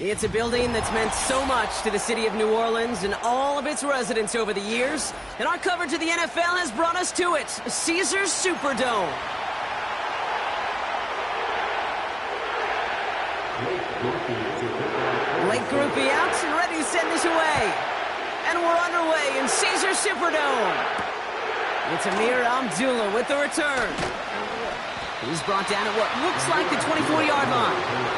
It's a building that's meant so much to the city of New Orleans and all of its residents over the years. And our coverage of the NFL has brought us to it, Caesars Superdome. Blake Grupe out and ready to send this away. And we're underway in Caesars Superdome. It's Ameer Abdullah with the return. He's brought down at what looks like the 24-yard line.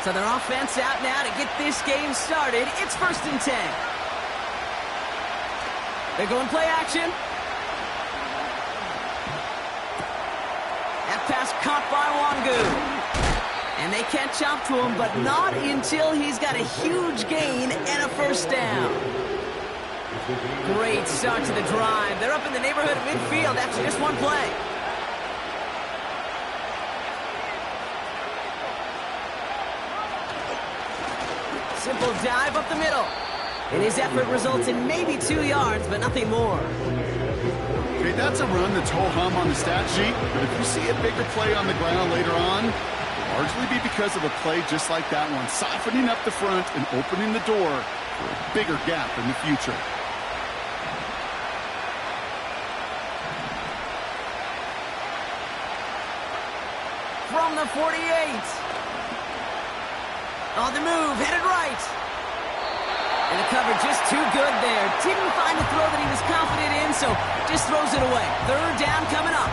So their offense out now to get this game started. It's 1st and 10. They're going play action. That pass caught by Wangu. And they catch up to him, but not until he's got a huge gain and a first down. Great start to the drive. They're up in the neighborhood of midfield after just one play. Simple dive up the middle. And his effort results in maybe 2 yards, but nothing more. Okay, that's a run that's ho-hum on the stat sheet, but if you see a bigger play on the ground later on, it'll largely be because of a play just like that one, softening up the front and opening the door for a bigger gap in the future. From the 48. On the move, headed right. And the cover just too good there. Didn't find a throw that he was confident in, so just throws it away. 3rd down coming up.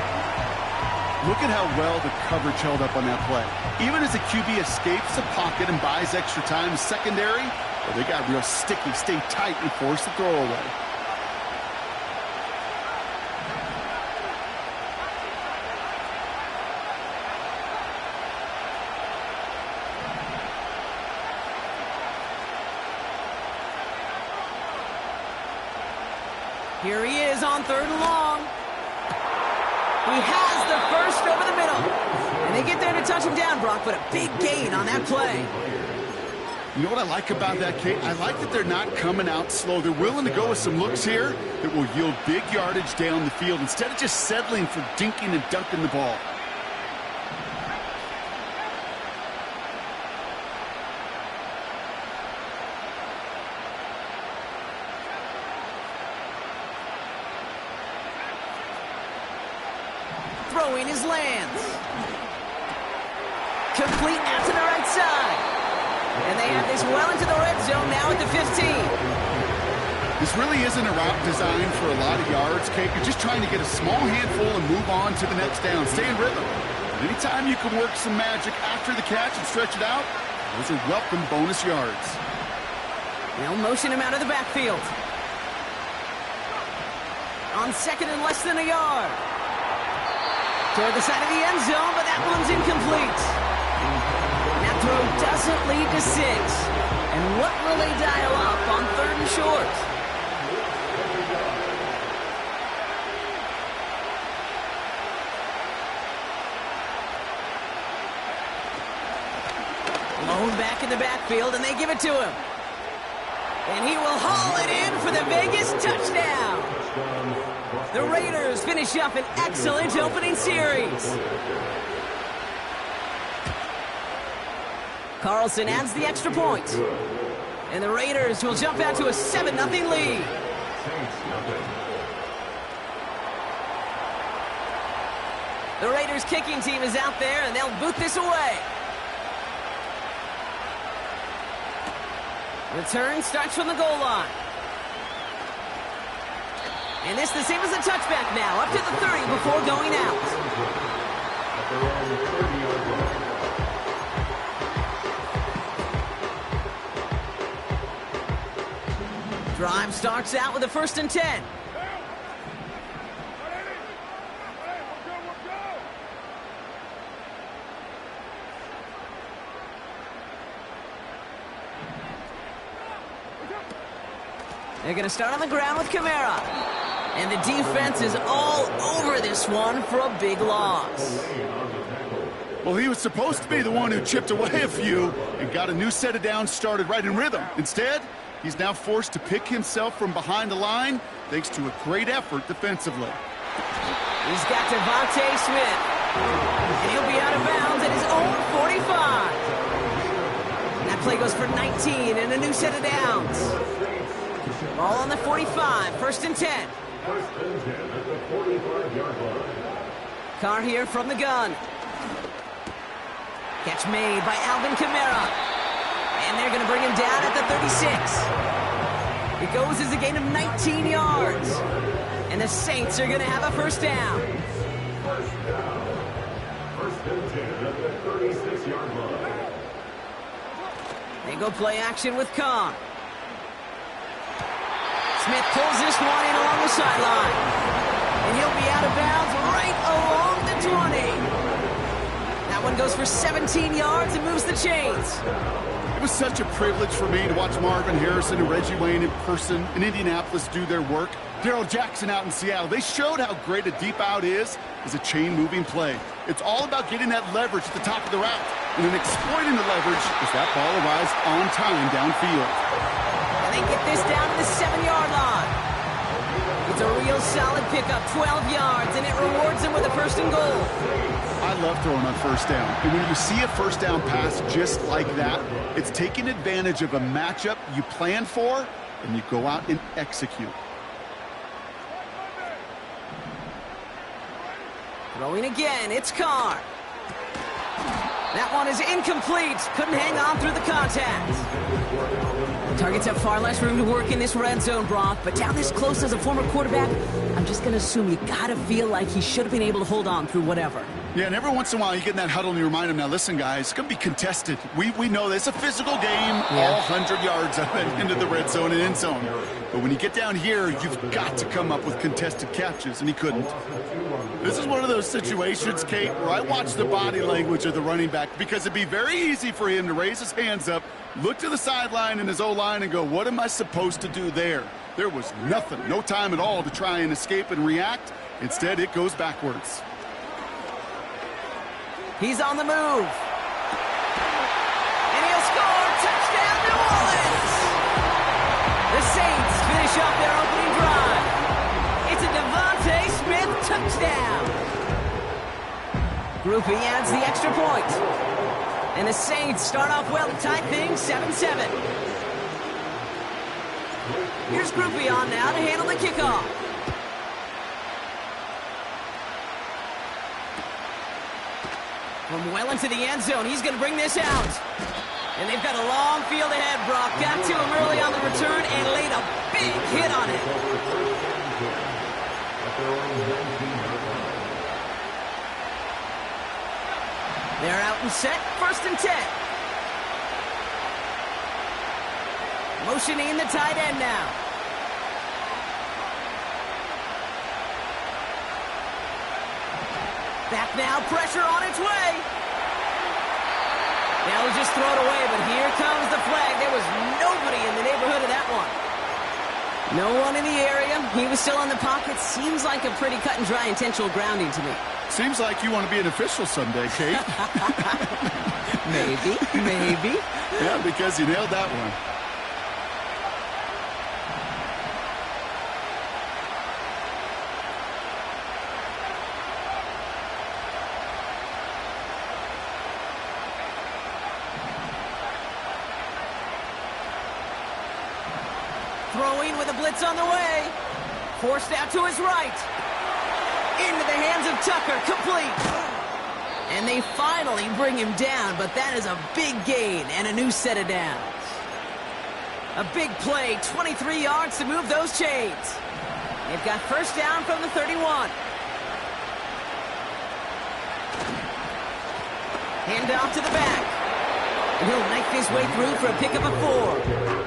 Look at how well the coverage held up on that play. Even as the QB escapes the pocket and buys extra time secondary, well, they got real sticky, stay tight, and force the throw away. Here he is on 3rd and long. He has the first over the middle. And they get there to touch him down, Brock, but a big gain on that play. You know what I like about that, Kate? I like that they're not coming out slow. They're willing to go with some looks here that will yield big yardage down the field instead of just settling for dinking and dunking the ball. Throwing his lands. Complete out to the right side. And they have this well into the red zone now at the 15. This really isn't a route designed for a lot of yards, Kate. You're just trying to get a small handful and move on to the next down. Stay in rhythm. But anytime you can work some magic after the catch and stretch it out, those are welcome bonus yards. They'll motion him out of the backfield. On 2nd and less than a yard. Toward the side of the end zone, but that one's incomplete. That throw doesn't lead to 6. And what will they dial up on 3rd and short? Blown back in the backfield, and they give it to him. And he will haul it in for the Vegas touchdown. The Raiders finish up an excellent opening series. Carlson adds the extra point. And the Raiders will jump out to a 7-0 lead. The Raiders kicking team is out there, and they'll boot this away. Return starts from the goal line. And this the same as a touchback now, up to the 30 before going out. Drive starts out with a 1st and 10. They're going to start on the ground with Kamara. And the defense is all over this one for a big loss. Well, he was supposed to be the one who chipped away a few and got a new set of downs started right in rhythm. Instead, he's now forced to pick himself from behind the line thanks to a great effort defensively. He's got Devontae Smith. And he'll be out of bounds at his own 45. That play goes for 19 and a new set of downs. Ball on the 45, 1st and 10. Carr here from the gun. Catch made by Alvin Kamara. And they're going to bring him down at the 36. It goes as a gain of 19 yards. And the Saints are going to have a 1st down. They go play action with Carr. Smith pulls this one in along the sideline. And he'll be out of bounds right along the 20. That one goes for 17 yards and moves the chains. It was such a privilege for me to watch Marvin Harrison and Reggie Wayne in person in Indianapolis do their work. Darrell Jackson out in Seattle. They showed how great a deep out is a chain-moving play. It's all about getting that leverage at the top of the route and then exploiting the leverage as that ball arrives on time downfield. And they get this down to the 7-yard line. It's a real solid pickup, 12 yards, and it rewards them with a 1st and goal. I love throwing on 1st down. And when you see a 1st down pass just like that, it's taking advantage of a matchup you plan for, and you go out and execute. Throwing again, it's Carr. That one is incomplete. Couldn't hang on through the contact. Targets have far less room to work in this red zone, Brock, but down this close as a former quarterback, I'm just going to assume you got to feel like he should have been able to hold on through whatever. Yeah, and every once in a while you get in that huddle and you remind him, now listen, guys, it's going to be contested. We know this. It's a physical game, all 100 yards into the red zone and end zone. But when you get down here, you've got to come up with contested catches, and he couldn't. This is one of those situations, Kate, where I watch the body language of the running back because it'd be very easy for him to raise his hands up, look to the sideline in his O-line and go, what am I supposed to do there? There was nothing, no time at all to try and escape and react. Instead, it goes backwards. He's on the move. And he'll score. Touchdown, New Orleans. The Saints finish off their opening drive. It's a Devontae Smith touchdown. Groupie adds the extra point. And the Saints start off well to tie things 7-7. Here's Groupie on now to handle the kickoff. From well into the end zone, he's going to bring this out. And they've got a long field ahead, Brock. Got to him early on the return and laid a big hit on it. They're out and set, 1st and 10. Motioning the tight end now. Back now, pressure on its way. Now he'll just throw it away, but here comes the flag. There was nobody in the neighborhood of that one. No one in the area. He was still in the pocket. Seems like a pretty cut and dry intentional grounding to me. Seems like you want to be an official someday, Kate. Maybe. Yeah, because you nailed that one. Throwing with a blitz on the way. Forced out to his right. Into the hands of Tucker, complete. And they finally bring him down, but that is a big gain and a new set of downs. A big play, 23 yards to move those chains. They've got 1st down from the 31. Hand off to the back. And he'll knife his way through for a pickup of 4.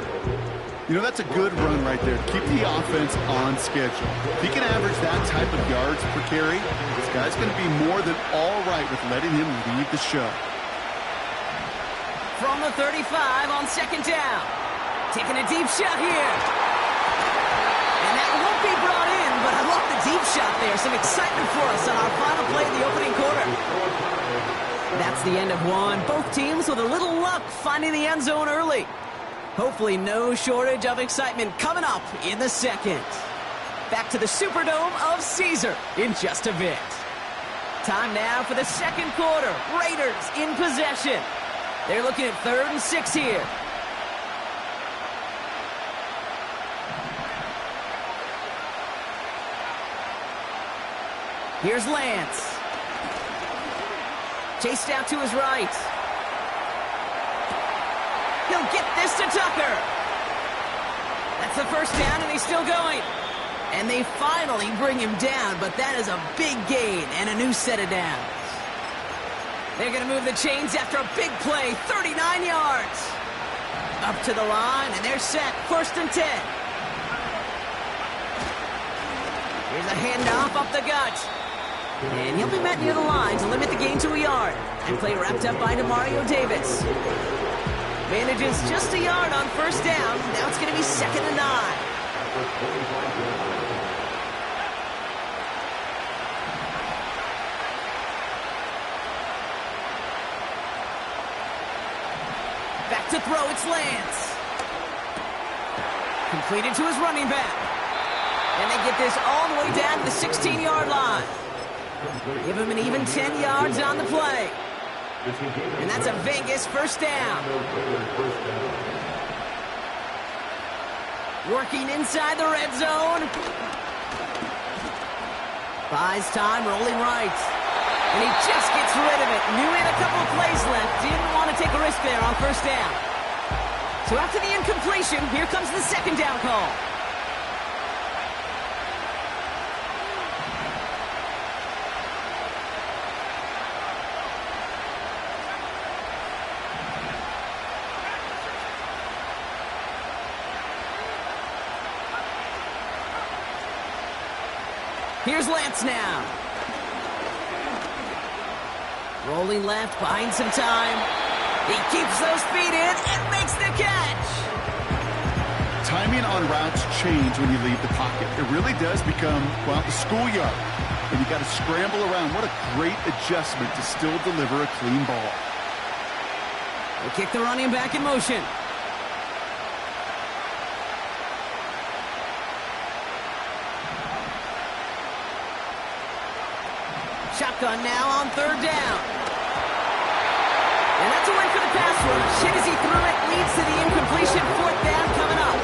You know, that's a good run right there. Keep the offense on schedule. If he can average that type of yards per carry, this guy's going to be more than all right with letting him lead the show. From the 35 on 2nd down. Taking a deep shot here. And that won't be brought in, but I love the deep shot there. Some excitement for us on our final play of the opening quarter. That's the end of one. Both teams with a little luck finding the end zone early. Hopefully no shortage of excitement coming up in the second. Back to the Superdome of Caesar in just a bit. Time now for the second quarter. Raiders in possession. They're looking at 3rd and 6 here. Here's Lance. Chased out to his right. He'll get this to Tucker. That's the first down, and he's still going. And they finally bring him down, but that is a big gain and a new set of downs. They're going to move the chains after a big play, 39 yards. Up to the line, and they're set, 1st and 10. Here's a handoff up the gut. And he'll be met near the line to limit the gain to a yard. And play wrapped up by Demario Davis. Manages just a yard on 1st down. Now it's going to be 2nd and 9. Back to throw, it's Lance. Completed to his running back. And they get this all the way down to the 16-yard line. Give him an even 10 yards on the play. And that's a Vegas 1st down. Working inside the red zone. Buys time, rolling right. And he just gets rid of it. Knew he had a couple of plays left. Didn't want to take a risk there on 1st down. So after the incompletion, here comes the 2nd down call. Here's Lance now. Rolling left, buying some time. He keeps those feet in and makes the catch. Timing on routes change when you leave the pocket. It really does become, well, the schoolyard. And you got to scramble around. What a great adjustment to still deliver a clean ball. They kick the running back in motion. Shotgun now on 3rd down. And that's a win for the pass rush. Hit as he threw it, leads to the incompletion. 4th down coming up.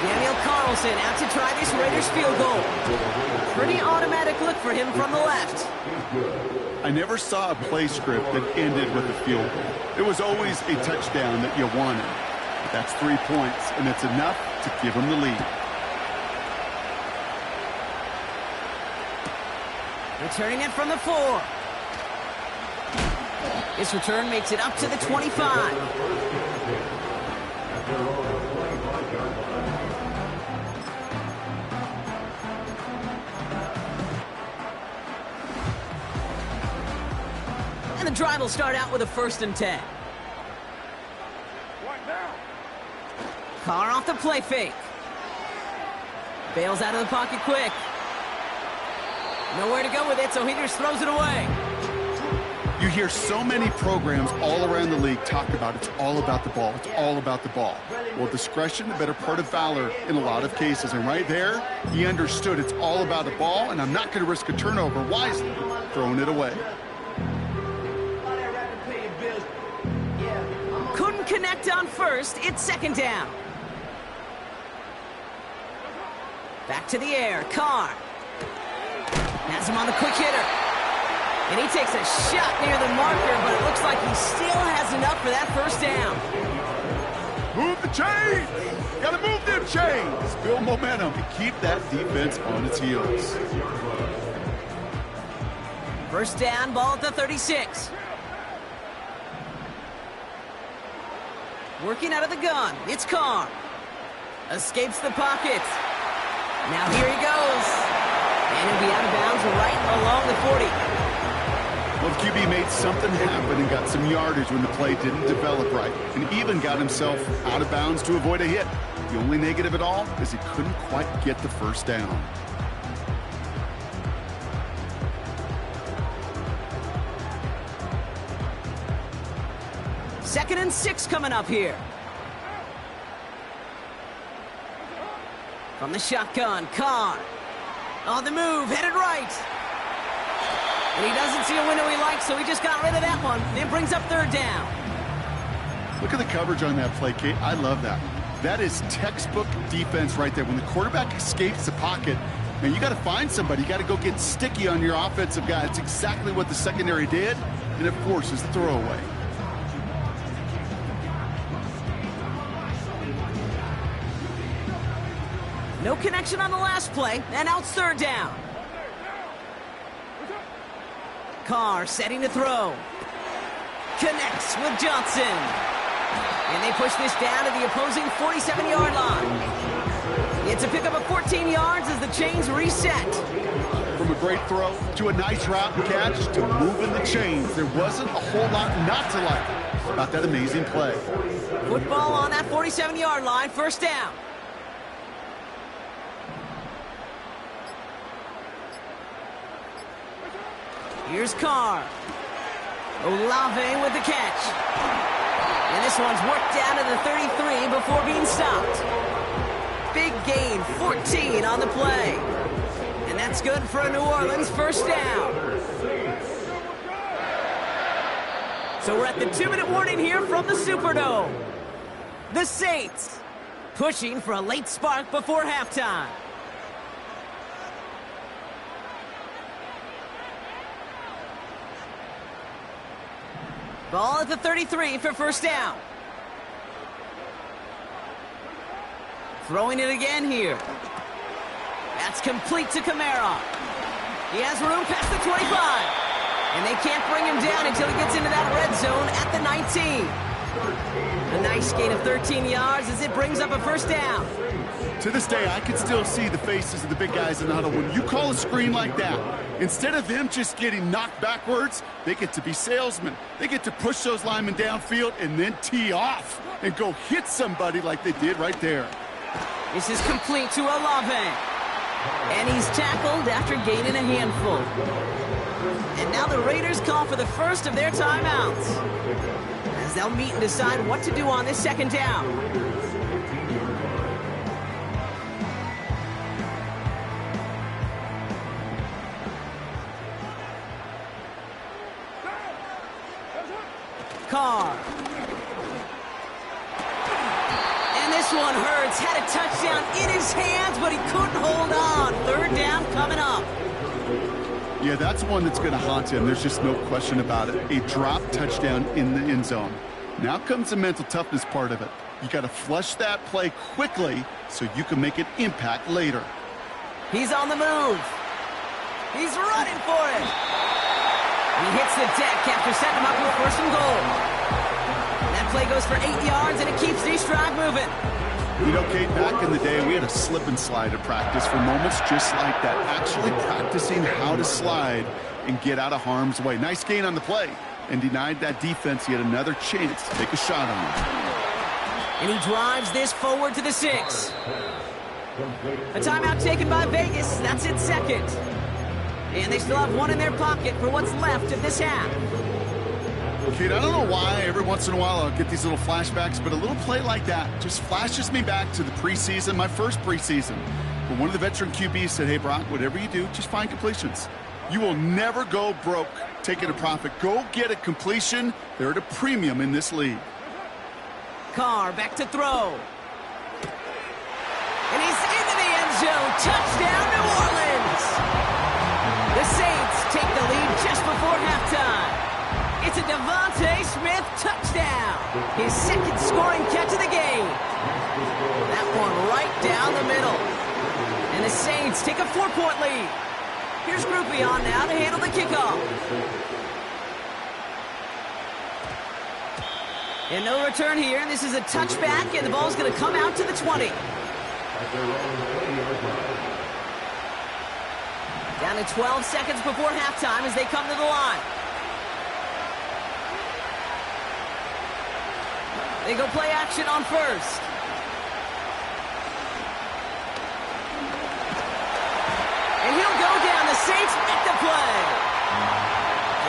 Daniel Carlson out to try this Raiders field goal. Pretty automatic look for him from the left. I never saw a play script that ended with a field goal. It was always a touchdown that you wanted. But that's 3 points, and it's enough to give him the lead. Returning it from the 4. This return makes it up to the 25. And the drive will start out with a 1st and 10. Carr off the play fake. Bails out of the pocket quick. Nowhere to go with it, so he just throws it away. You hear so many programs all around the league talk about it's all about the ball. It's all about the ball. Well, discretion, the better part of valor in a lot of cases. And right there, he understood it's all about the ball, and I'm not going to risk a turnover wisely, throwing it away. Couldn't connect on 1st. It's 2nd down. Back to the air. Carr. Has him on the quick hitter. And he takes a shot near the marker, but it looks like he still has enough for that 1st down. Move the chains! Gotta move them chains! Build momentum and keep that defense on its heels. 1st down, ball at the 36. Working out of the gun, it's Carr. Escapes the pocket. Now here he goes. And he'll be out of bounds right along the 40. Well, the QB made something happen and got some yardage when the play didn't develop right, and even got himself out of bounds to avoid a hit. The only negative at all is he couldn't quite get the 1st down. 2nd and 6 coming up here. From the shotgun, Carr. On the move, headed right. And he doesn't see a window he likes, so he just got rid of that one. And brings up 3rd down. Look at the coverage on that play, Kate. I love that. That is textbook defense right there. When the quarterback escapes the pocket, man, you got to find somebody. You got to go get sticky on your offensive guy. It's exactly what the secondary did, and it forces the throwaway. No connection on the last play, and now it's 3rd down. Carr setting to throw. Connects with Johnson. And they push this down to the opposing 47-yard line. It's a pickup of 14 yards as the chains reset. From a great throw to a nice route and catch to moving the chains. There wasn't a whole lot not to like about that amazing play. Football on that 47-yard line, 1st down. Here's Carr. Olave with the catch. And this one's worked down to the 33 before being stopped. Big gain, 14 on the play. And that's good for a New Orleans 1st down. So we're at the 2-minute warning here from the Superdome. The Saints pushing for a late spark before halftime. Ball at the 33 for 1st down. Throwing it again here. That's complete to Kamara. He has room past the 25. And they can't bring him down until he gets into that red zone at the 19. A nice gain of 13 yards as it brings up a 1st down. To this day, I can still see the faces of the big guys in the huddle. When you call a screen like that, instead of them just getting knocked backwards, they get to be salesmen. They get to push those linemen downfield and then tee off and go hit somebody like they did right there. This is complete to Olave. And he's tackled after gaining a handful. And now the Raiders call for the first of their timeouts, as they'll meet and decide what to do on this 2nd down. Carr. And this one hurts. Had a touchdown in his hands, but he couldn't hold on. 3rd down coming up. Yeah, that's one that's going to haunt him. There's just no question about it. A drop touchdown in the end zone. Now comes the mental toughness part of it. You got to flush that play quickly so you can make an impact later. He's on the move. He's running for it. He hits the deck after setting him up with 1st and goal. That play goes for 8 yards, and it keeps this drive moving. You know, Kate, back in the day, we had a slip and slide at practice for moments just like that. Actually practicing how to slide and get out of harm's way. Nice gain on the play, and denied that defense yet another chance to take a shot on him. And he drives this forward to the 6. A timeout taken by Vegas. That's its 2nd. And they still have one in their pocket for what's left of this half. Kate, I don't know why every once in a while I'll get these little flashbacks, but a little play like that just flashes me back to the preseason, my first preseason. When one of the veteran QBs said, hey, Brock, whatever you do, just find completions. You will never go broke taking a profit. Go get a completion. They're at a premium in this league. Carr back to throw. And he's into the end zone. Touchdown, New Orleans. The Saints take the lead just before halftime. It's a Devontae Smith touchdown. His 2nd scoring catch of the game. That one right down the middle. And the Saints take a 4-point lead. Here's Groupie on now to handle the kickoff. And no return here. This is a touchback, and the ball's going to come out to the 20. Down to 12 seconds before halftime as they come to the line. They go play action on 1st. And he'll go down. The Saints make the play.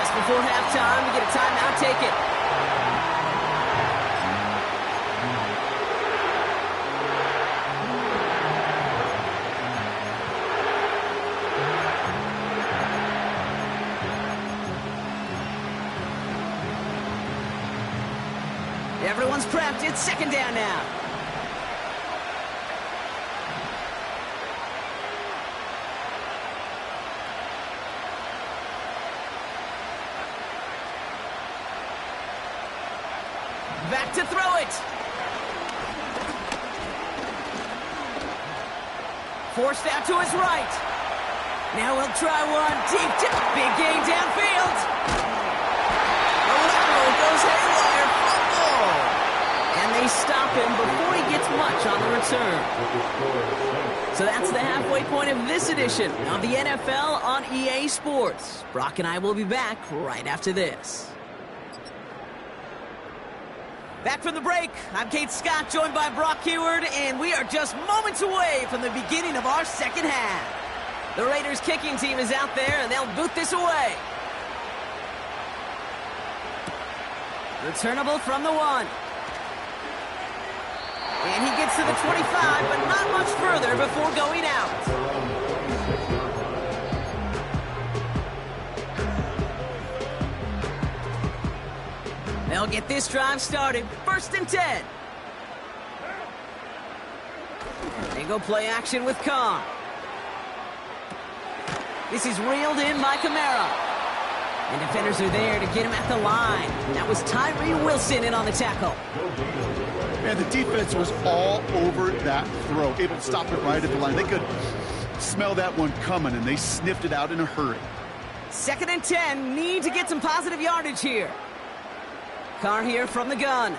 Just before halftime, we get a timeout taken. attempt. It's second down now. Back to throw it. Forced out to his right. Now he'll try one deep. Big gain downfield. Oh, goes haywire. Fumble. And they stop him before he gets much on the return. So that's the halfway point of this edition of the NFL on EA Sports. Brock and I will be back right after this. Back from the break, I'm Kate Scott, joined by Brock Huard, and we are just moments away from the beginning of our second half. The Raiders kicking team is out there, and they'll boot this away. Returnable from the 1. And he gets to the 25, but not much further before going out. They'll get this drive started. 1st and 10. They go play action with Khan. This is reeled in by Kamara. And defenders are there to get him at the line. That was Tyree Wilson in on the tackle. And the defense was all over that throw, able to stop it right at the line. They could smell that one coming, and they sniffed it out in a hurry. 2nd and 10. Need to get some positive yardage here. Carr here from the gun.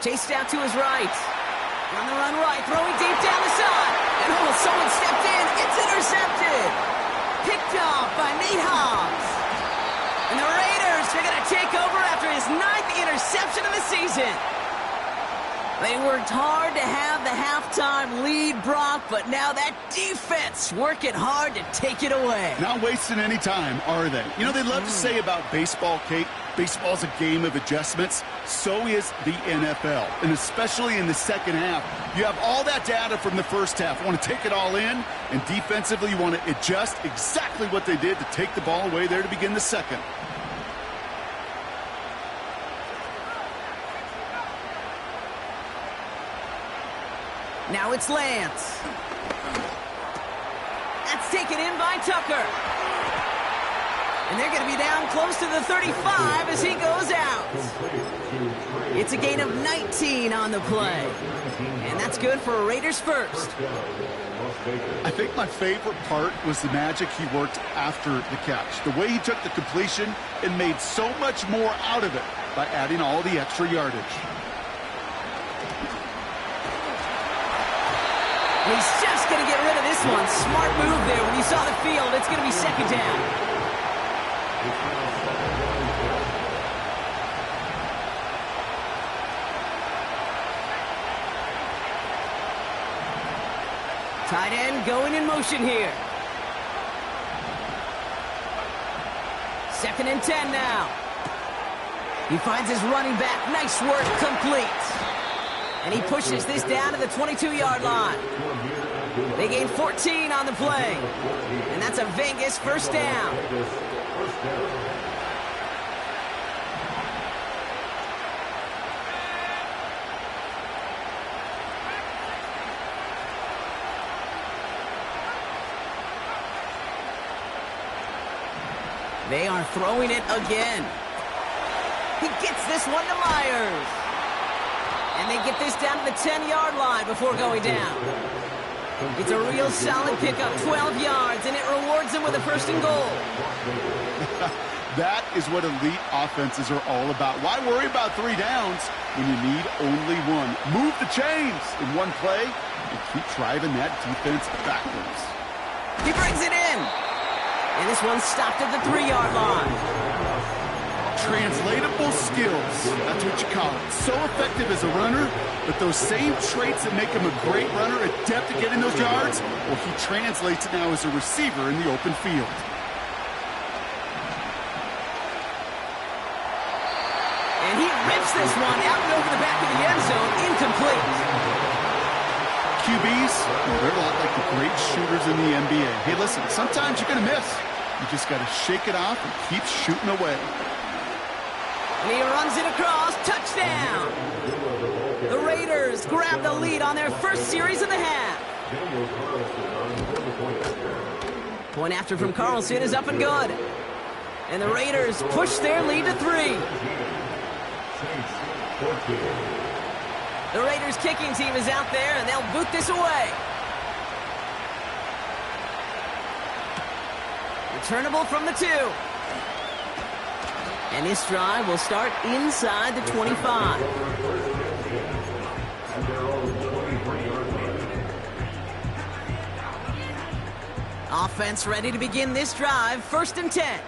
Chased out to his right. On the run right, throwing deep down the side. And someone stepped in. It's intercepted. Picked off by Nate Hobbs. And the Raiders are going to take over after his 9th interception of the season. They worked hard to have the halftime lead, Brock, but now that defense working hard to take it away. Not wasting any time, are they? You know, they love to say about baseball, Kate, baseball's a game of adjustments. So is the NFL, and especially in the second half. You have all that data from the first half. You want to take it all in, and defensively you want to adjust exactly what they did to take the ball away there to begin the second. Now it's Lance. That's taken in by Tucker. And they're going to be down close to the 35 as he goes out. It's a gain of 19 on the play. And that's good for a Raiders first. I think my favorite part was the magic he worked after the catch. The way he took the completion and made so much more out of it by adding all the extra yardage. He's just going to get rid of this one. Smart move there when he saw the field. It's going to be second down. Tight end going in motion here. 2nd and 10 now. He finds his running back. Nice work, complete. And he pushes this down to the 22-yard line. They gain 14 on the play. And that's a Vegas first down. They are throwing it again. He gets this one to Myers. And they get this down to the 10-yard line before going down. It's a real solid pickup, 12 yards, and it rewards them with a 1st and goal. That is what elite offenses are all about. Why worry about 3 downs when you need only 1? Move the chains in one play and keep driving that defense backwards. He brings it in. And this one's stopped at the 3-yard line. Translatable skills, that's what you call it. So effective as a runner, but those same traits that make him a great runner, adept at getting those yards, well, he translates it now as a receiver in the open field. And he rips this one out and over the back of the end zone, incomplete. QBs, well, they're a lot like the great shooters in the NBA. Hey, listen, sometimes you're going to miss. You just got to shake it off and keep shooting away. And he runs it across. Touchdown. Raiders grab the lead on their first series of the half. Point after from Carlson is up and good. And the Raiders push their lead to 3. The Raiders kicking team is out there, and they'll boot this away. Returnable from the 2. And this drive will start inside the 25. Offense ready to begin this drive, 1st and 10.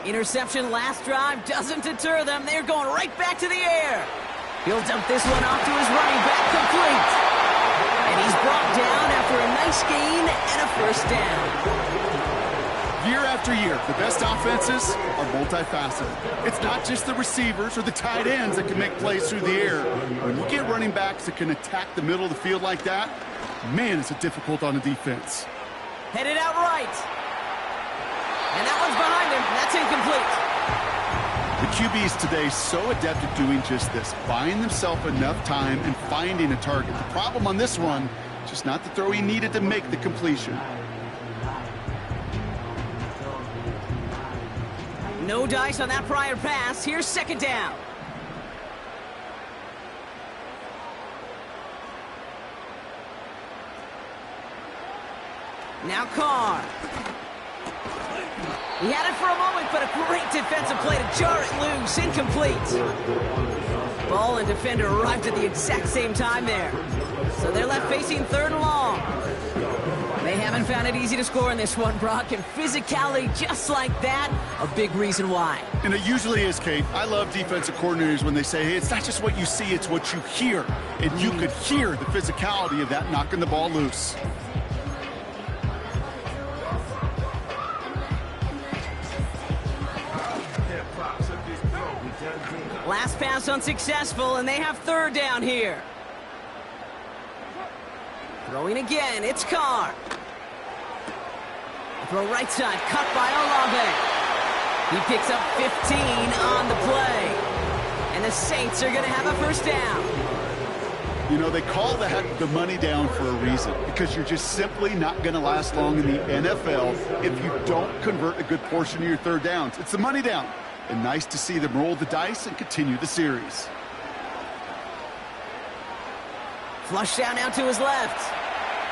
Interception last drive doesn't deter them. They're going right back to the air. He'll dump this one off to his running back, complete. And he's brought down after a nice gain and a 1st down. Year after year, the best offenses are multifaceted. It's not just the receivers or the tight ends that can make plays through the air. When you get running backs that can attack the middle of the field like that, man, it's difficult on the defense. Headed out right. And that one's behind him. That's incomplete. The QBs today so adept at doing just this, buying themselves enough time and finding a target. The problem on this one, just not the throw he needed to make the completion. No dice on that prior pass. Here's 2nd down. Now Carr. He had it for a moment, but a great defensive play to jar it loose. Incomplete. Ball and defender arrived at the exact same time there. So they're left facing 3rd and long. They haven't found it easy to score in this one, Brock, and physicality just like that, a big reason why. And it usually is, Kate. I love defensive coordinators when they say, hey, it's not just what you see, it's what you hear. And you could hear the physicality of that knocking the ball loose. Last pass unsuccessful, and they have 3rd down here. Throwing again, it's Carr. Throw right side, cut by Olave. He picks up 15 on the play. And the Saints are going to have a 1st down. You know, they call that the money down for a reason, because you're just simply not going to last long in the NFL if you don't convert a good portion of your 3rd downs. It's the money down. And nice to see them roll the dice and continue the series. Flush down now to his left.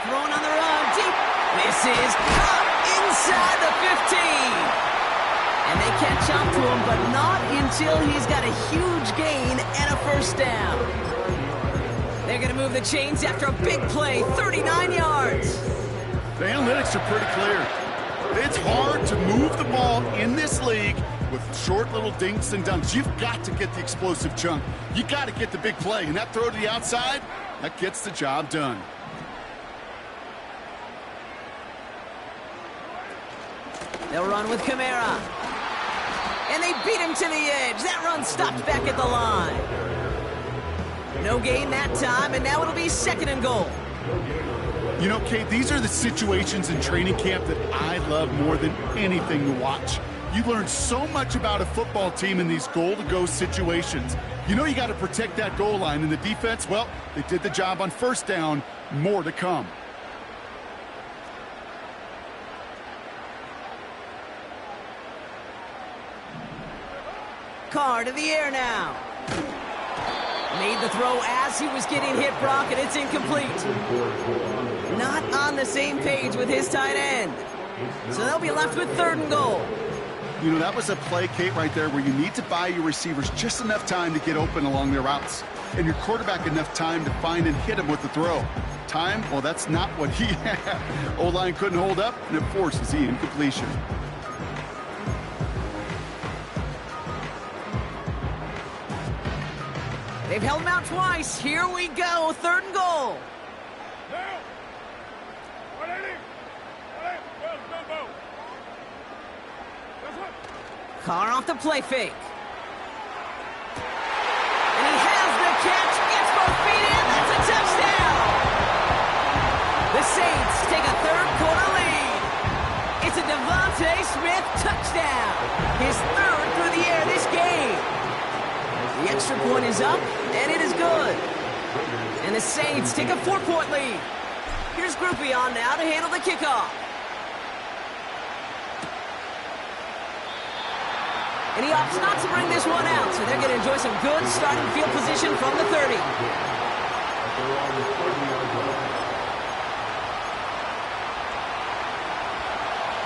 Throwing on the run, deep. This is caught inside the 15. And they catch up to him, but not until he's got a huge gain and a 1st down. They're going to move the chains after a big play, 39 yards. The analytics are pretty clear. It's hard to move the ball in this league with short little dinks and dunks. You've got to get the explosive chunk. You got to get the big play. And that throw to the outside, that gets the job done. They'll run with Kamara. And they beat him to the edge. That run stopped back at the line. No gain that time, and now it'll be 2nd and goal. You know, Kate, these are the situations in training camp that I love more than anything to watch. You learn so much about a football team in these goal-to-go situations. You know you got to protect that goal line, and the defense, well, they did the job on 1st down. More to come. Carr to the air now. Made the throw as he was getting hit, Brock, and it's incomplete. Not on the same page with his tight end. So they'll be left with 3rd and goal. You know, that was a play, Kate, right there where you need to buy your receivers just enough time to get open along their routes. And your quarterback enough time to find and hit him with the throw. Time, well, that's not what he had. O-line couldn't hold up, and it forces the incompletion. They've held him out twice. Here we go, 3rd and goal. Carr off the play fake. And he has the catch, gets both feet in, that's a the Saints take a 4-point lead. Here's Groupion now to handle the kickoff. And he opts not to bring this one out, so they're going to enjoy some good starting field position from the 30.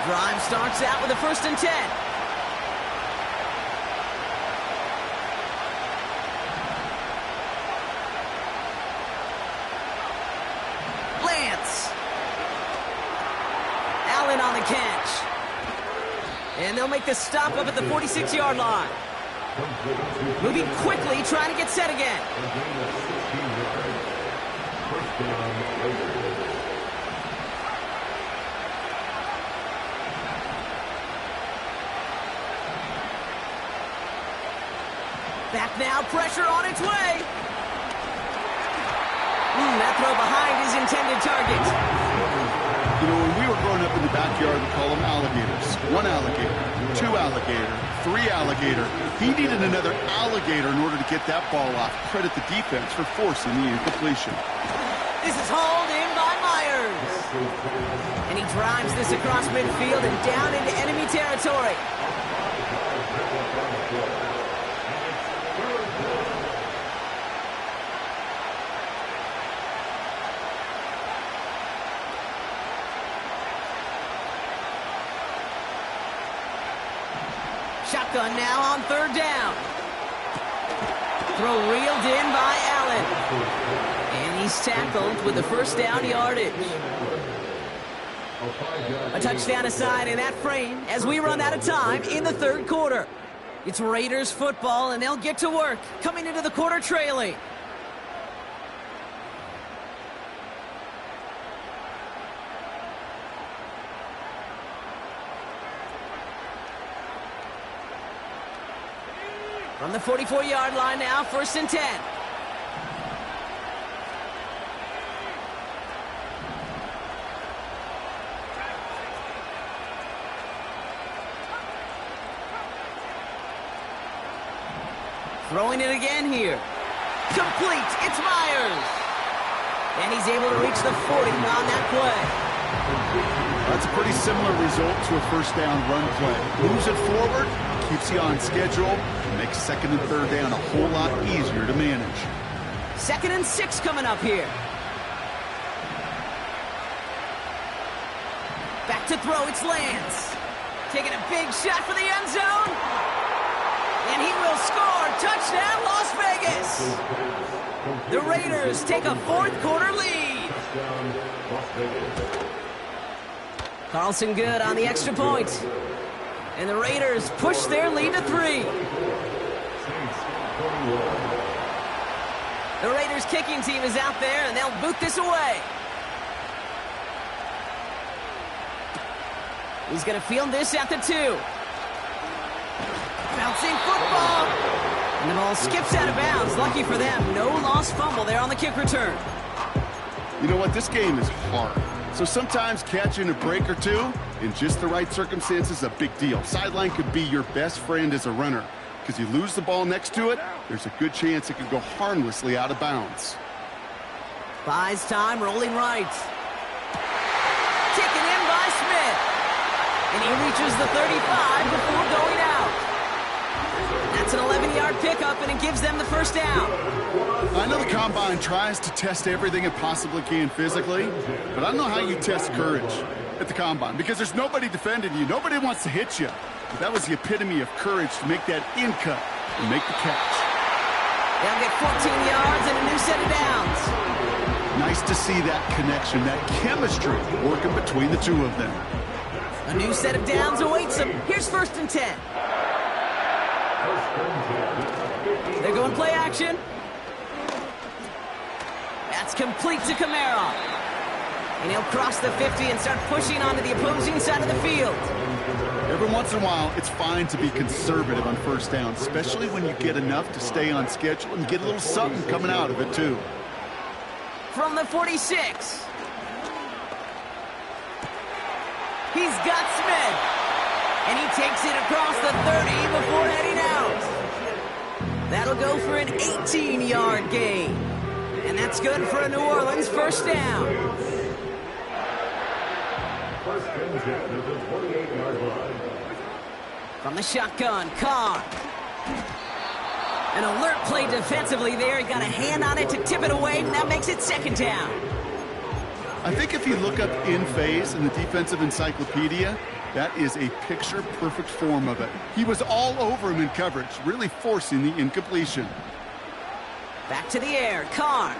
Drive starts out with a 1st and 10. Lance. Allen on the catch. And they'll make the stop up at the 46-yard line. Moving quickly, trying to get set again. Back now, pressure on its way. That throw behind his intended target. You know, when we were growing up in the backyard, we call them alligators. 1 alligator, 2 alligator, 3 alligator. He needed another alligator in order to get that ball off. Credit the defense for forcing the incompletion. This is hauled in by Myers. And he drives this across midfield and down into enemy territory. Shotgun now on 3rd down. Throw reeled in by Allen. And he's tackled with the 1st down yardage. A touchdown aside in that frame as we run out of time in the 3rd quarter. It's Raiders football, and they'll get to work coming into the quarter trailing. From the 44-yard line now, 1st and 10. Throwing it again here. Complete. It's Myers. And he's able to reach the 40 on that play. That's a pretty similar result to a 1st down run play. Moves it forward, keeps you on schedule, makes 2nd and 3rd down a whole lot easier to manage. 2nd and 6 coming up here. Back to throw, it's Lance. Taking a big shot for the end zone. And he will score. Touchdown, Las Vegas. The Raiders take a 4th quarter lead. Carlson good on the extra point. And the Raiders push their lead to 3. The Raiders kicking team is out there, and they'll boot this away. He's going to field this at the 2. Bouncing football. And the ball skips out of bounds. Lucky for them, no lost fumble there on the kick return. You know what? This game is hard. So sometimes catching a break or two in just the right circumstances is a big deal. Sideline could be your best friend as a runner, because you lose the ball next to it, there's a good chance it could go harmlessly out of bounds. Buys time, rolling right. Taken in by Smith. And he reaches the 35 before going out. That's an 11-yard pickup, and it gives them the 1st down. I know the Combine tries to test everything it possibly can physically, but I don't know how you test courage at the Combine, because there's nobody defending you. Nobody wants to hit you. But that was the epitome of courage to make that in-cut and make the catch. They'll get 14 yards and a new set of downs. Nice to see that connection, that chemistry working between the two of them. A new set of downs awaits them. Here's 1st and 10. They're going play action. That's complete to Kamara. And he'll cross the 50 and start pushing onto the opposing side of the field. Every once in a while, it's fine to be conservative on 1st down, especially when you get enough to stay on schedule and get a little something coming out of it, too. From the 46. He's got Smith. And he takes it across the 30 before heading out. That'll go for an 18-yard gain. And that's It's good for a New Orleans first down. First and 10 at the 28-yard line. From the shotgun, Carr. An alert play defensively there. He got a hand on it to tip it away, and that makes it second down. I think if you look up in phase in the defensive encyclopedia, that is a picture-perfect form of it. He was all over him in coverage, really forcing the incompletion. Back to the air, Carr.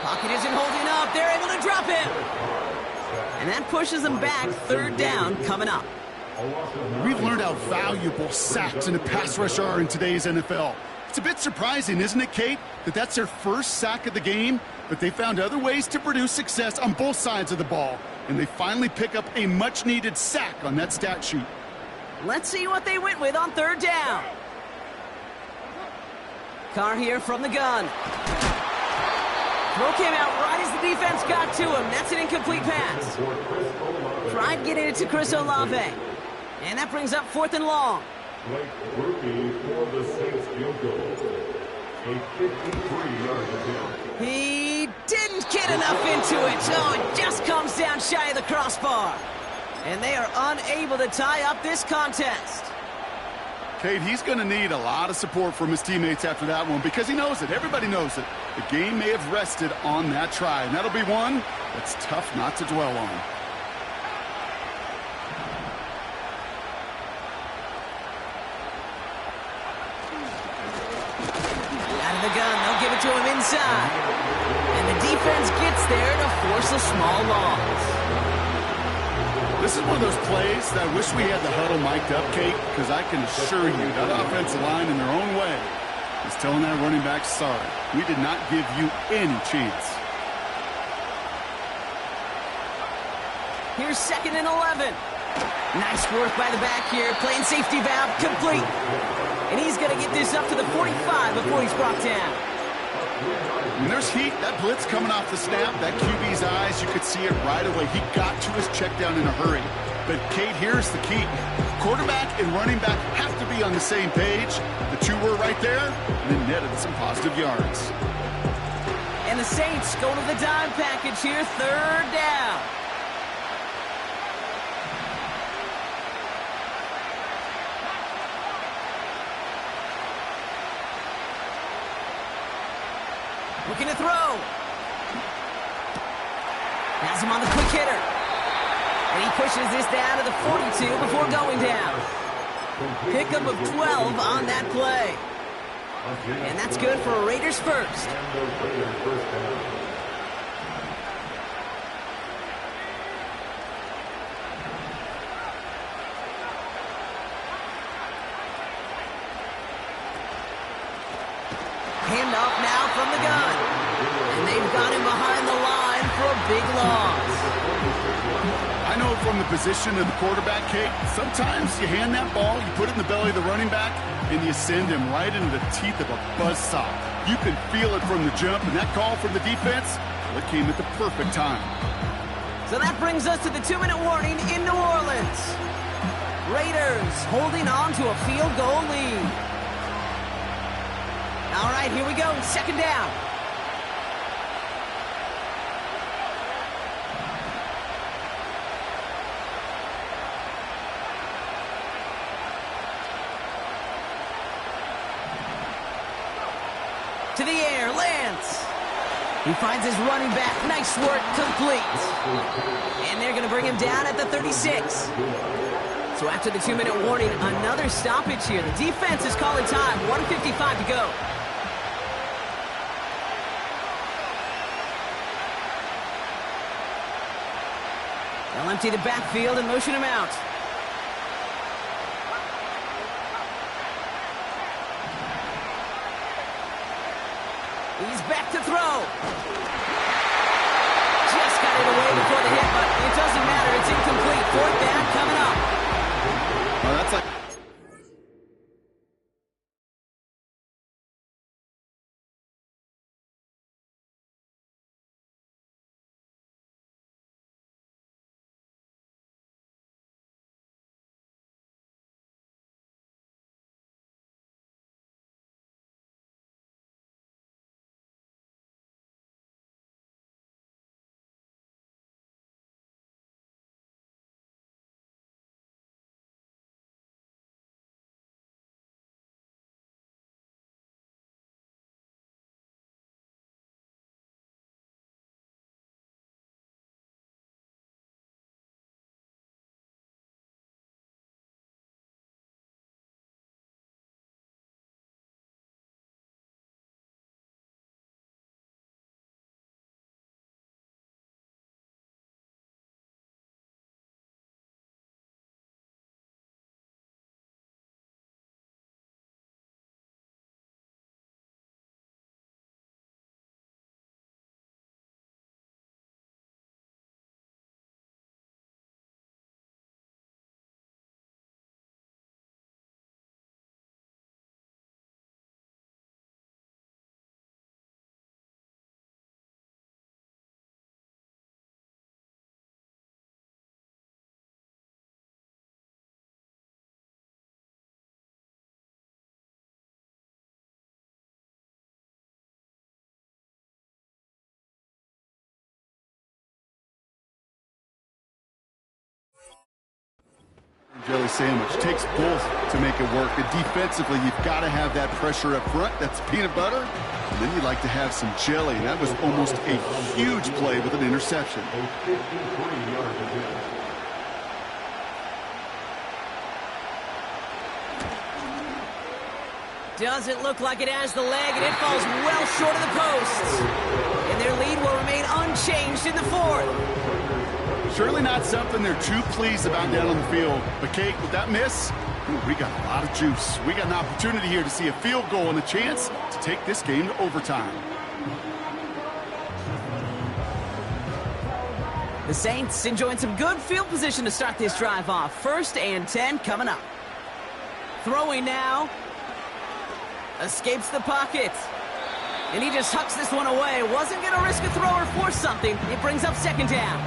Pocket isn't holding up. They're able to drop him. And that pushes them back. Third down coming up. We've learned how valuable sacks in a pass rush are in today's NFL. It's a bit surprising, isn't it, Kate, that that's their first sack of the game, but they found other ways to produce success on both sides of the ball, and they finally pick up a much-needed sack on that stat sheet. Let's see what they went with on third down. Carr here from the gun. Throw came out right as the defense got to him. That's an incomplete pass. Tried getting it to Chris Olave. And that brings up 4th and long. Blake Grupe for the Saints field goal. A 53-yard attempt. He didn't get enough into it. Oh, it just comes down shy of the crossbar. And they are unable to tie up this contest. Kate, he's going to need a lot of support from his teammates after that one because he knows it. Everybody knows it. The game may have rested on that try, and that'll be one that's tough not to dwell on. Out of the gun, they'll give it to him inside. And the defense gets there to force a small loss. This is one of those plays that I wish we had the huddle mic'd up, Kate, because I can assure you that offensive line in their own way is telling that running back, sorry, we did not give you any chance. Here's 2nd and 11. Nice work by the back here, playing safety valve complete. And he's going to get this up to the 45 before he's brought down. When there's heat, that blitz coming off the snap, that QB's eyes, you could see it right away. He got to his check down in a hurry. But, Kate, here's the key. Quarterback and running back have to be on the same page. The two were right there, and it netted some positive yards. And the Saints go to the dime package here, 3rd down. Looking to throw. Has him on the quick hitter. And he pushes this down to the 42 before going down. Pickup of 12 on that play. And that's good for a Raiders first. Handoff now from the gun. And they've got him behind the line for a big loss. I know from the position of the quarterback, Kate, sometimes you hand that ball, you put it in the belly of the running back, and you send him right into the teeth of a buzzsaw. You can feel it from the jump, and that call from the defense, well, it came at the perfect time. So that brings us to the 2-minute warning in New Orleans. Raiders holding on to a field goal lead. All right, here we go, 2nd down. To the air, Lance. He finds his running back. Nice work, complete. And they're going to bring him down at the 36. So after the 2-minute warning, another stoppage here. The defense is calling time, 1:55 to go. They'll empty the backfield and motion him out. He's back to throw. Just got it away before the hit, but it doesn't matter. It's incomplete. 4th down coming up. Well, that's like jelly sandwich. Takes both to make it work. And defensively, you've got to have that pressure up front. That's peanut butter. And then you like to have some jelly. And that was almost a huge play with an interception. A 53-yard attempt. Doesn't look like it has the leg, and it falls well short of the posts. And their lead will remain unchanged in the fourth. Surely not something they're too pleased about down on the field. But, Kate, with that miss, we got a lot of juice. We got an opportunity here to see a field goal and a chance to take this game to overtime. The Saints enjoying some good field position to start this drive off. 1st and 10 coming up. Throwing now. Escapes the pocket. And he just hucks this one away. Wasn't going to risk a throw or force something. It brings up 2nd down.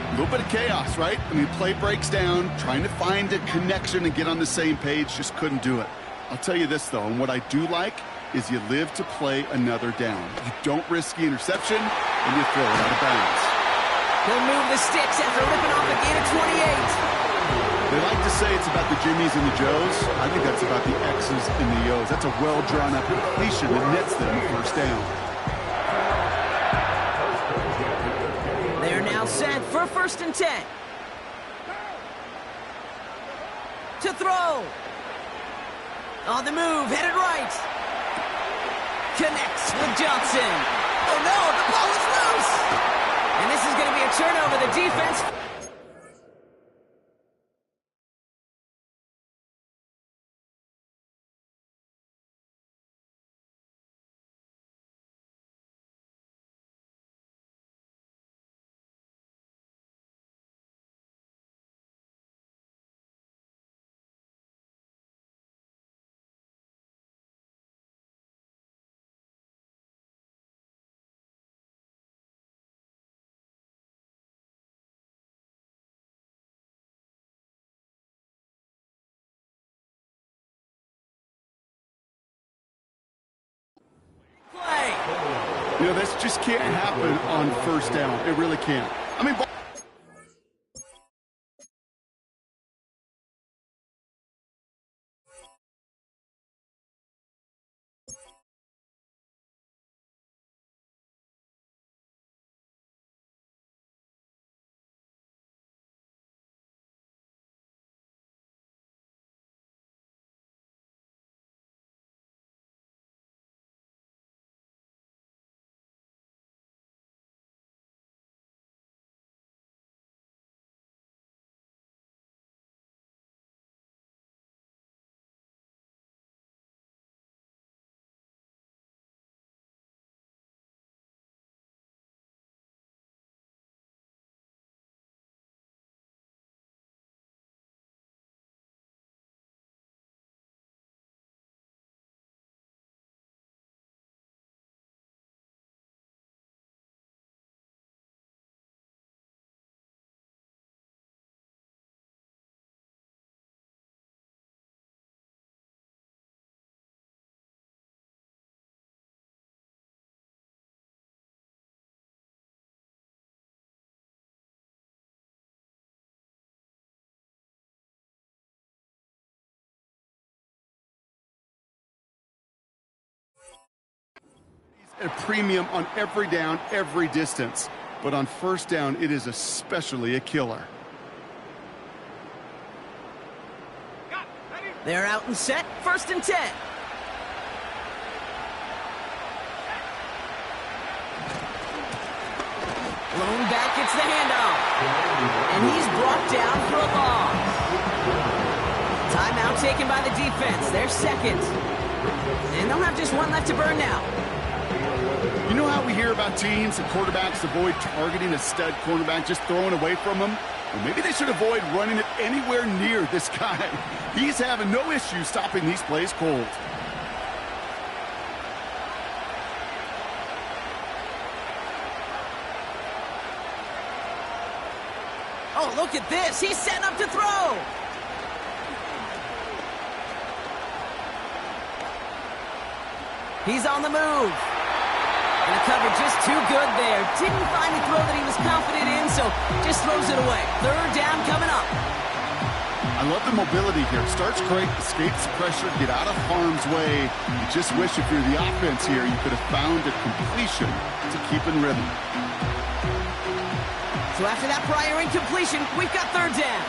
A little bit of chaos, right? I mean, play breaks down, trying to find a connection and get on the same page, just couldn't do it. I'll tell you this, though, and what I do like is you live to play another down. You don't risk the interception, and you throw it out of bounds. He'll move the sticks after ripping off a gain of 28. They like to say it's about the Jimmies and the Joes. I think that's about the X's and the O's. That's a well-drawn-up completion that nets them a 1st down. They're now set for 1st and 10. To throw. On the move, headed right. Connects with Johnson. Oh no, the ball is loose. And this is going to be a turnover. The defense... You know, this just can't happen on 1st down. It really can't. I mean... A premium on every down, every distance. But on 1st down, it is especially a killer. They're out and set. 1st and 10. Blown back gets the handoff. And he's brought down for a loss. Timeout taken by the defense. They're 2nd. And they'll have just one left to burn now. You know how we hear about teams and quarterbacks avoid targeting a stud cornerback, just throwing away from him? Well, maybe they should avoid running it anywhere near this guy. He's having no issue stopping these plays cold. Oh, look at this. He's setting up to throw. He's on the move. And the cover just too good there. Didn't find the throw that he was confident in, so just throws it away. 3rd down coming up. I love the mobility here. Starts great, escapes pressure, get out of harm's way. You just wish if you're the offense here, you could have found a completion to keep in rhythm. So after that prior incompletion, we've got third down.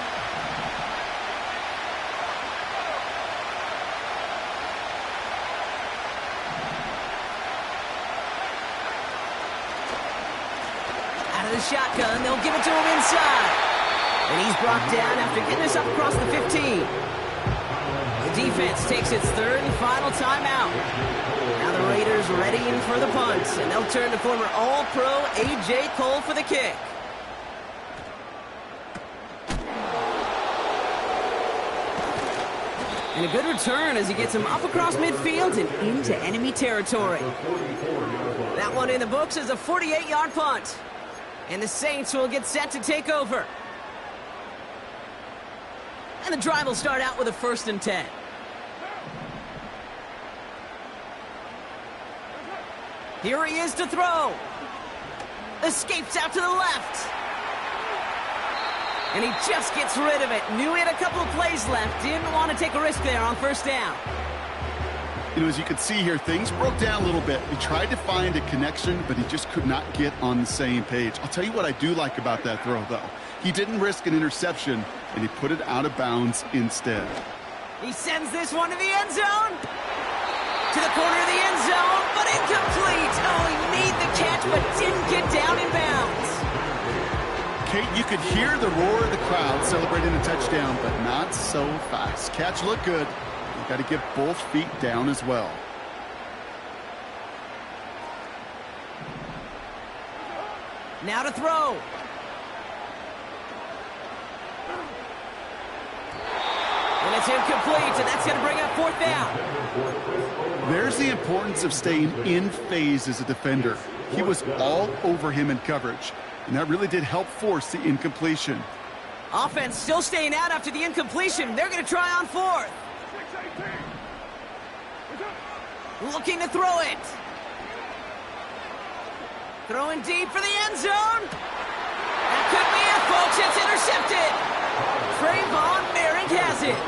Out of the shotgun, they'll give it to him inside. And he's brought down after getting us up across the 15. The defense takes its third and final timeout. Now the Raiders readying for the punt, and they'll turn to former All-Pro A.J. Cole for the kick. And a good return as he gets him up across midfield and into enemy territory. That one in the books is a 48-yard punt. And the Saints will get set to take over. And the drive will start out with a 1st and 10. Here he is to throw. Escapes out to the left. And he just gets rid of it. Knew he had a couple of plays left. Didn't want to take a risk there on 1st down. You know, as you can see here, things broke down a little bit. He tried to find a connection, but he just could not get on the same page. I'll tell you what I do like about that throw, though. He didn't risk an interception, and he put it out of bounds instead. He sends this one to the end zone. To the corner of the end zone, but incomplete. Oh, he made the catch, but didn't get down in bounds. Kate, you could hear the roar of the crowd celebrating a touchdown, but not so fast. Catch looked good. You got to get both feet down as well. Now to throw. And it's incomplete, and that's going to bring up 4th down. There's the importance of staying in phase as a defender. He was all over him in coverage, and that really did help force the incompletion. Offense still staying out after the incompletion. They're going to try on 4th. Looking to throw it. Throwing deep for the end zone. That could be it, folks. It's intercepted. Trayvon Merrick has it.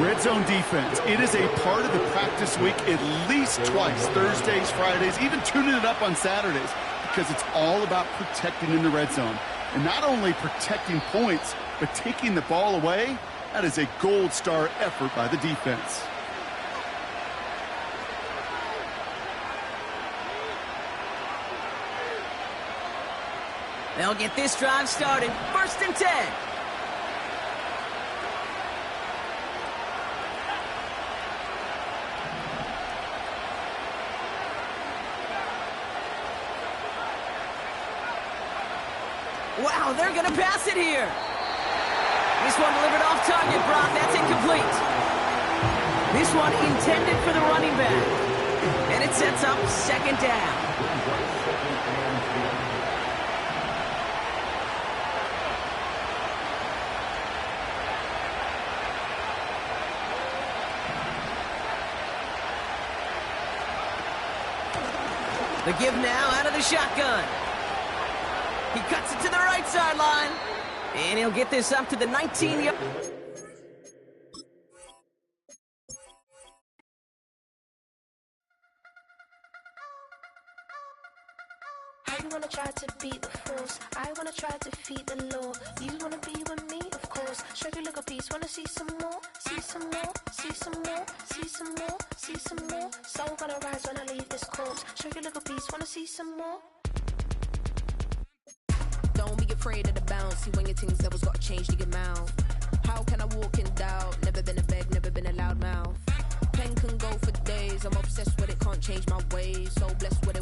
Red zone defense. It is a part of the practice week at least twice. Thursdays, Fridays, even tuning it up on Saturdays, because it's all about protecting in the red zone. And not only protecting points, but taking the ball away. That is a gold star effort by the defense. They'll get this drive started. 1st and 10. Wow, they're going to pass it here. This one delivered off target, Brock. That's incomplete. This one intended for the running back. And it sets up 2nd down. The give now out of the shotgun. He cuts it to the right sideline. And he'll get this up to the 19-yard. I wanna try to beat the force. I wanna try to defeat the law. You wanna be with me, of course. Show you look a piece. Wanna see some more? See some more? See some more? See some more? See some more? Soul gonna rise when I leave this corpse. Show you look a piece. Wanna see some more? Don't be afraid of the bounce. See when your things levels gotta change to your mouth. How can I walk in doubt? Never been a beg, never been a loud mouth. Pen can go for days. I'm obsessed with it, can't change my ways. So blessed with